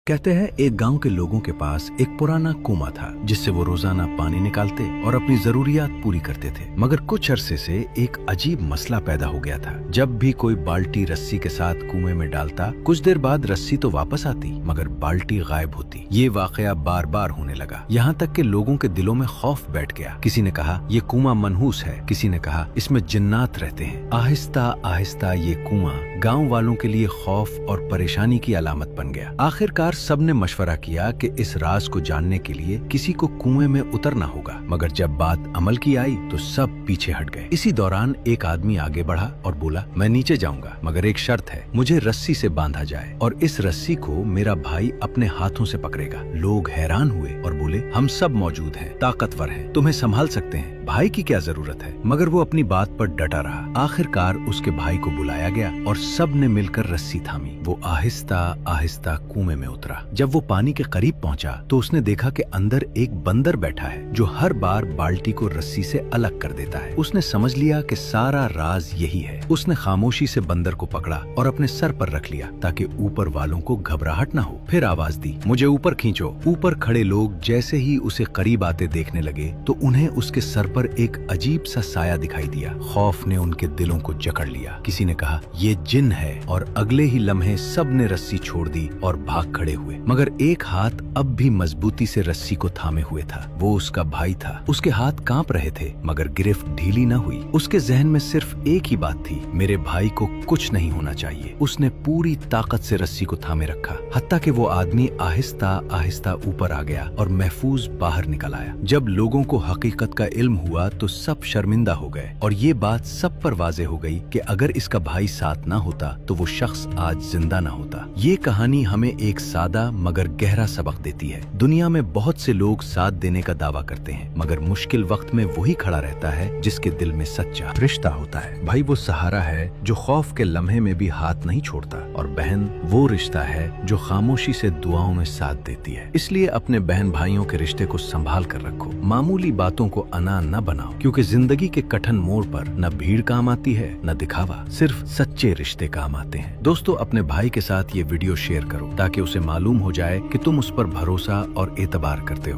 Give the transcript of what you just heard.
कहते हैं एक गांव के लोगों के पास एक पुराना कुआं था जिससे वो रोजाना पानी निकालते और अपनी जरूरियात पूरी करते थे। मगर कुछ अरसे से एक अजीब मसला पैदा हो गया था। जब भी कोई बाल्टी रस्सी के साथ कुएं में डालता, कुछ देर बाद रस्सी तो वापस आती मगर बाल्टी गायब होती। ये वाकया बार बार होने लगा, यहाँ तक कि लोगों के दिलों में खौफ बैठ गया। किसी ने कहा ये कुआं मनहूस है, किसी ने कहा इसमें जिन्नात रहते हैं। आहिस्ता आहिस्ता ये कुआं गाँव वालों के लिए खौफ और परेशानी की अलामत बन गया। आखिरकार सबने मशवरा किया कि इस राज को जानने के लिए किसी को कुएं में उतरना होगा। मगर जब बात अमल की आई तो सब पीछे हट गए। इसी दौरान एक आदमी आगे बढ़ा और बोला, मैं नीचे जाऊंगा मगर एक शर्त है, मुझे रस्सी से बांधा जाए और इस रस्सी को मेरा भाई अपने हाथों से पकड़ेगा। लोग हैरान हुए और बोले, हम सब मौजूद हैं, ताकतवर हैं, तुम्हें संभाल सकते हैं, भाई की क्या जरूरत है। मगर वो अपनी बात पर डटा रहा। आखिरकार उसके भाई को बुलाया गया और सब ने मिलकर रस्सी थामी। वो आहिस्ता आहिस्ता कुएं में उतरा। जब वो पानी के करीब पहुंचा तो उसने देखा कि अंदर एक बंदर बैठा है जो हर बार बाल्टी को रस्सी से अलग कर देता है। उसने समझ लिया कि सारा राज यही है। उसने खामोशी से बंदर को पकड़ा और अपने सर पर रख लिया ताकि ऊपर वालों को घबराहट न हो। फिर आवाज दी, मुझे ऊपर खींचो। ऊपर खड़े लोग जैसे ही उसे करीब आते देखने लगे तो उन्हें उसके सर पर एक अजीब सा साया दिखाई दिया। खौफ ने उनके दिलों को जकड़ लिया। किसी ने कहा ये जिन है और अगले ही लम्हे सब ने रस्सी छोड़ दी और भाग खड़े हुए। मगर एक हाथ अब भी मजबूती से रस्सी को थामे हुए था। वो उसका भाई था। उसके हाथ कांप रहे थे मगर गिरफ्त ढीली न हुई। उसके जहन में सिर्फ एक ही बात थी, मेरे भाई को कुछ नहीं होना चाहिए। उसने पूरी ताकत से रस्सी को थामे रखा, हत्ता कि वो आदमी आहिस्ता आहिस्ता ऊपर आ गया और महफूज बाहर निकल आया। जब लोगों को हकीकत का इल्म हुआ तो सब शर्मिंदा हो गए और ये बात सब पर वाज़े हो गई कि अगर इसका भाई साथ ना होता तो वो शख्स आज जिंदा ना होता। ये कहानी हमें एक सादा मगर गहरा सबक देती है। दुनिया में बहुत से लोग साथ देने का दावा करते हैं मगर मुश्किल वक्त में वही खड़ा रहता है जिसके दिल में सच्चा रिश्ता होता है। भाई वो सहारा है जो खौफ के लम्हे में भी हाथ नहीं छोड़ता और बहन वो रिश्ता है जो खामोशी से दुआओं में साथ देती है। इसलिए अपने बहन भाइयों के रिश्ते को संभाल कर रखो। मामूली बातों को अना न बनाओ क्योंकि जिंदगी के कठिन मोड़ पर न भीड़ काम आती है न दिखावा, सिर्फ सच्चे रिश्ते काम आते हैं। दोस्तों, अपने भाई के साथ ये वीडियो शेयर करो ताकि उसे मालूम हो जाए कि तुम उस पर भरोसा और एतबार करते हो।